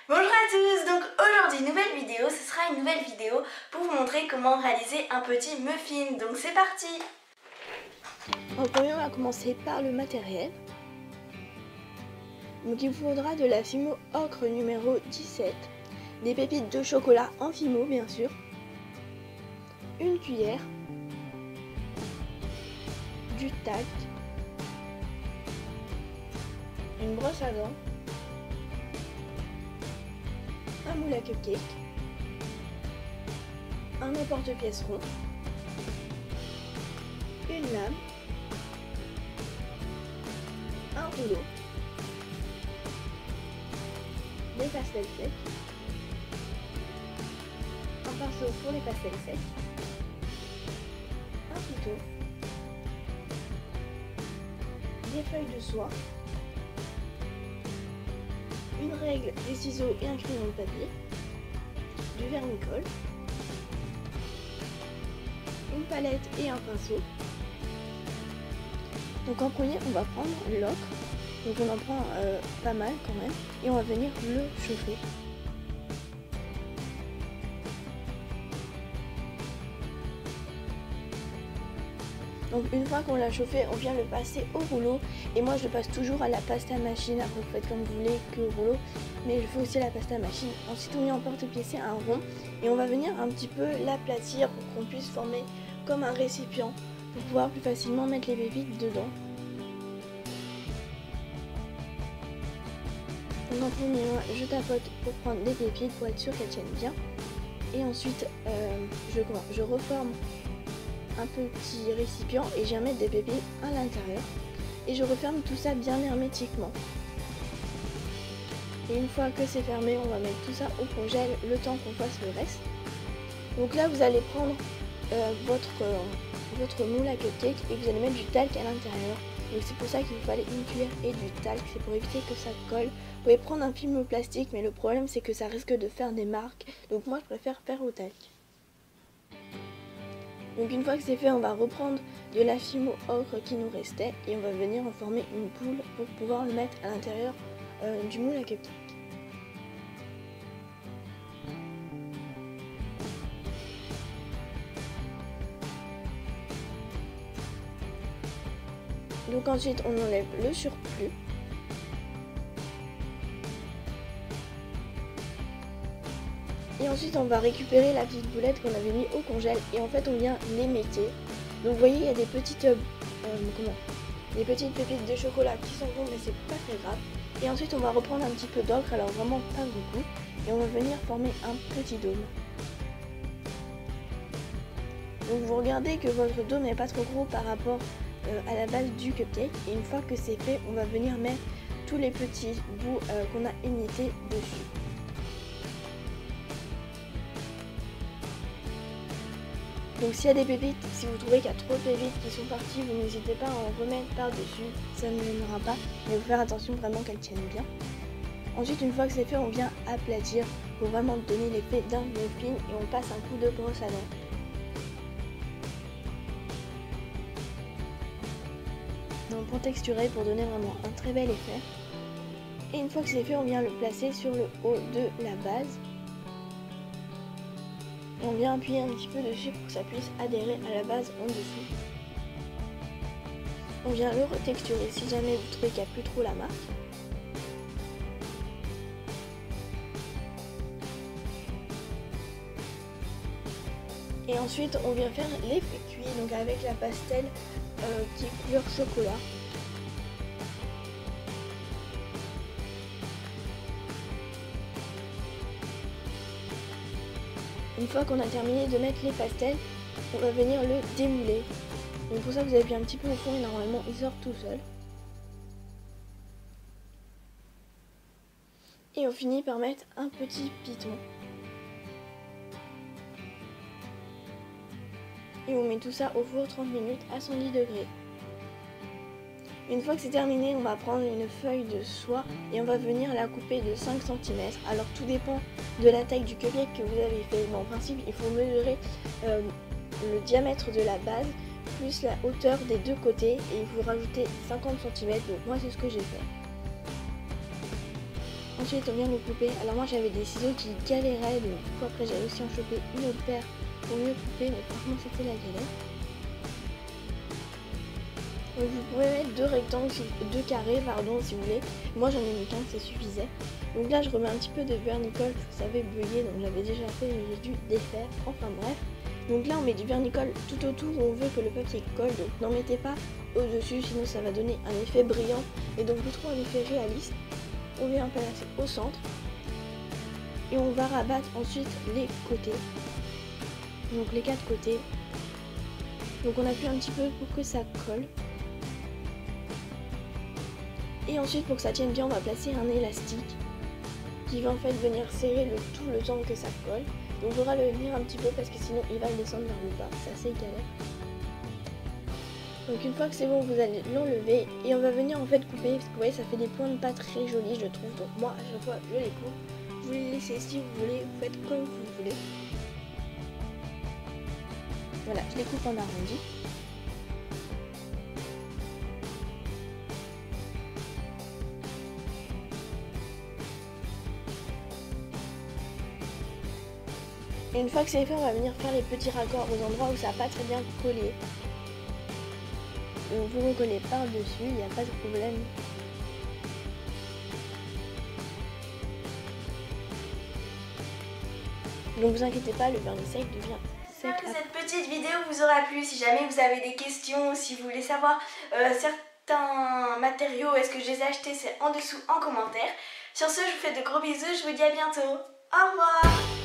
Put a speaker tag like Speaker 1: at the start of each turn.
Speaker 1: Bonjour à tous, donc aujourd'hui nouvelle vidéo, ce sera une nouvelle vidéo pour vous montrer comment réaliser un petit muffin, donc c'est parti.
Speaker 2: En premier on va commencer par le matériel. Donc il vous faudra de la Fimo ocre numéro 17, des pépites de chocolat en Fimo bien sûr, une cuillère, du talc, une brosse à dents, un moule à cupcake, un emporte-pièce rond, une lame, un rouleau, des pastels secs, un pinceau pour les pastels secs, un couteau, des feuilles de soie, une règle, des ciseaux et un crayon de papier, du vernis-colle, une palette et un pinceau. Donc en premier on va prendre l'ocre, donc on en prend pas mal quand même, et on va venir le chauffer. Donc une fois qu'on l'a chauffé, on vient le passer au rouleau, et moi je le passe toujours à la pâte à machine. Après vous faites comme vous voulez que au rouleau, mais je fais aussi la pâte à machine. Ensuite on vient en porte-pièce un rond, et on va venir un petit peu l'aplatir pour qu'on puisse former comme un récipient, pour pouvoir plus facilement mettre les pépites dedans. Donc en premier je tapote pour prendre des pépites pour être sûr qu'elles tiennent bien, et ensuite je reforme un petit récipient et je viens mettre des pépites à l'intérieur et je referme tout ça bien hermétiquement. Et une fois que c'est fermé, on va mettre tout ça au congèle le temps qu'on fasse le reste. Donc là vous allez prendre votre moule à cupcake et vous allez mettre du talc à l'intérieur. Donc c'est pour ça qu'il vous fallait une cuillère et du talc, c'est pour éviter que ça colle. Vous pouvez prendre un film plastique, mais le problème c'est que ça risque de faire des marques, donc moi je préfère faire au talc. Donc une fois que c'est fait, on va reprendre de la Fimo ocre qui nous restait et on va venir en former une boule pour pouvoir le mettre à l'intérieur du moule à cupcake. Donc ensuite on enlève le surplus. Et ensuite on va récupérer la petite boulette qu'on avait mis au congèle et en fait on vient l'émietter. Donc vous voyez il y a des petites pépites de chocolat qui sont bonnes, mais c'est pas très grave. Et ensuite on va reprendre un petit peu d'ocre, alors vraiment pas beaucoup, et on va venir former un petit dôme. Donc vous regardez que votre dôme n'est pas trop gros par rapport à la base du cupcake, et une fois que c'est fait on va venir mettre tous les petits bouts qu'on a émiettés dessus. Donc s'il y a des pépites, si vous trouvez qu'il y a trop de pépites qui sont parties, vous n'hésitez pas à en remettre par-dessus, ça ne gênera pas, mais il faut faire attention vraiment qu'elles tiennent bien. Ensuite, une fois que c'est fait, on vient aplatir pour vraiment donner l'effet d'un muffin et on passe un coup de brosse à dents. Donc pour texturer, pour donner vraiment un très bel effet. Et une fois que c'est fait, on vient le placer sur le haut de la base. On vient appuyer un petit peu dessus pour que ça puisse adhérer à la base en dessous. On vient le retexturer si jamais vous trouvez qu'il n'y a plus trop la marque. Et ensuite on vient faire l'effet cuit, donc avec la pastel qui est couleur chocolat. Une fois qu'on a terminé de mettre les pastels, on va venir le démouler. Donc pour ça vous appuyez un petit peu au fond et normalement il sort tout seul. Et on finit par mettre un petit piton. Et on met tout ça au four 30 minutes à 110 degrés. Une fois que c'est terminé, on va prendre une feuille de soie et on va venir la couper de 5 cm. Alors tout dépend de la taille du cupcake que vous avez fait. Mais en principe, il faut mesurer le diamètre de la base plus la hauteur des deux côtés et il faut rajouter 50 cm. Donc moi c'est ce que j'ai fait. Ensuite on vient le couper. Alors moi j'avais des ciseaux qui galéraient, donc du coup après j'ai réussi à en choper une autre paire pour mieux couper, mais franchement c'était la galère. Donc vous pouvez mettre deux carrés si vous voulez. Moi j'en ai mis qu'un, ça suffisait. Donc là je remets un petit peu de vernicole, ça avait bugué, donc j'avais déjà fait mais j'ai dû défaire, enfin bref. Donc là on met du vernicole tout autour où on veut que le papier colle, donc n'en mettez pas au-dessus sinon ça va donner un effet brillant et donc je trouve un effet réaliste. On vient placer au centre et on va rabattre ensuite les côtés, donc les 4 côtés. Donc on appuie un petit peu pour que ça colle. Et ensuite pour que ça tienne bien on va placer un élastique qui va en fait venir serrer tout le temps que ça colle. Donc il faudra le tenir un petit peu parce que sinon il va descendre vers le bas, c'est assez galère. Donc une fois que c'est bon vous allez l'enlever et on va venir en fait couper parce que vous voyez ça fait des pointes pas très jolies je trouve. Donc moi à chaque fois je les coupe. Vous les laissez si vous voulez, vous faites comme vous voulez. Voilà, je les coupe en arrondi. Et une fois que c'est fait, on va venir faire les petits raccords aux endroits où ça n'a pas très bien collé. Donc vous recollez par-dessus, il n'y a pas de problème. Donc vous inquiétez pas, le vernis sec devient sec.
Speaker 1: J'espère que cette petite vidéo vous aura plu. Si jamais vous avez des questions ou si vous voulez savoir certains matériaux, est-ce que je les ai achetés, c'est en dessous en commentaire. Sur ce, je vous fais de gros bisous, je vous dis à bientôt. Au revoir.